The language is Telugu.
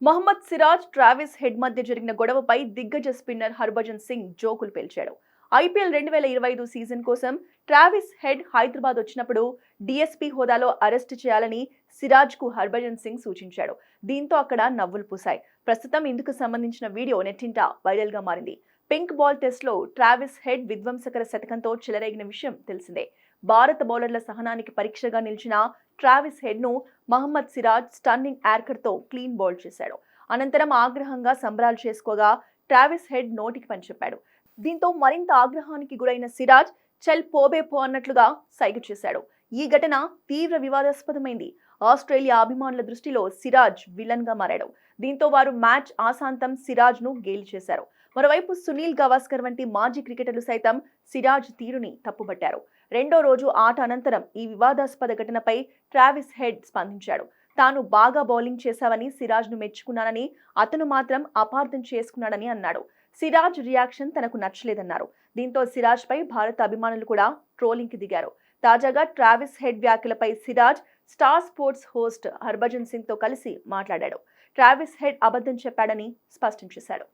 మహమ్మద్ సిరాజ్, ట్రావిస్ హెడ్ మధ్య జరిగిన గొడవపై దిగ్గజ స్పిన్నర్ హర్భజన్ సింగ్ జోకులు పేల్చాడు. ఐపీఎల్ 2025 సీజన్ కోసం ట్రావిస్ హెడ్ హైదరాబాద్ వచ్చినప్పుడు డీఎస్పీ హోదాలో అరెస్టు చేయాలని సిరాజ్కు హర్భజన్ సింగ్ సూచించాడు. దీంతో అక్కడ నవ్వులు పూశాయి. ప్రస్తుతం ఇందుకు సంబంధించిన వీడియో నెట్టింట వైరల్గా మారింది. పింక్ బాల్ టెస్ట్లో ట్రావిస్ హెడ్ విధ్వంసకర శతకంతో చెలరేగిన విషయం తెలిసిందే. భారత బౌలర్ల సహనానికి పరీక్షగా నిలిచిన ట్రావిస్ హెడ్ ను మహమ్మద్ సిరాజ్ స్టన్నింగ్ యార్కర్తో క్లీన్ బౌల్ చేశాడు. అనంతరం ఆగ్రహంగా సంబరాలు చేసుకోగా ట్రావిస్ హెడ్ నోటికి పని చెప్పాడు. దీంతో మరింత ఆగ్రహానికి గురైన సిరాజ్ చెల్ పోబే పో అన్నట్లుగా సైగ చేశాడు. ఈ ఘటన తీవ్ర వివాదాస్పదమైంది. ఆస్ట్రేలియా అభిమానుల దృష్టిలో సిరాజ్ విలన్ గా మారాడు. దీంతో వారు మ్యాచ్ ఆసాంతం సిరాజ్ ను గేలి చేశారు. మరోవైపు సునీల్ గవాస్కర్ వంటి మాజీ క్రికెటర్లు సైతం సిరాజ్ తీరుని తప్పుబట్టారు. రెండో రోజు ఆట అనంతరం ఈ వివాదాస్పద ఘటనపై ట్రావిస్ హెడ్ స్పందించాడు. తాను బాగా బౌలింగ్ చేశావని సిరాజ్ ను మెచ్చుకున్నానని, అతను మాత్రం అపార్థం చేసుకున్నాడని అన్నాడు. సిరాజ్ రియాక్షన్ తనకు నచ్చలేదన్నారు. దీంతో సిరాజ్ పై భారత అభిమానులు కూడా ట్రోలింగ్ కి దిగారు. తాజాగా ట్రావిస్ హెడ్ వ్యాఖ్యలపై Siraj star sports host Harbhajan Singh తో కలిసి మాట్లాడాడు. ట్రావిస్ హెడ్ అబద్ధం చెప్పాడని స్పష్టం చేశాడు.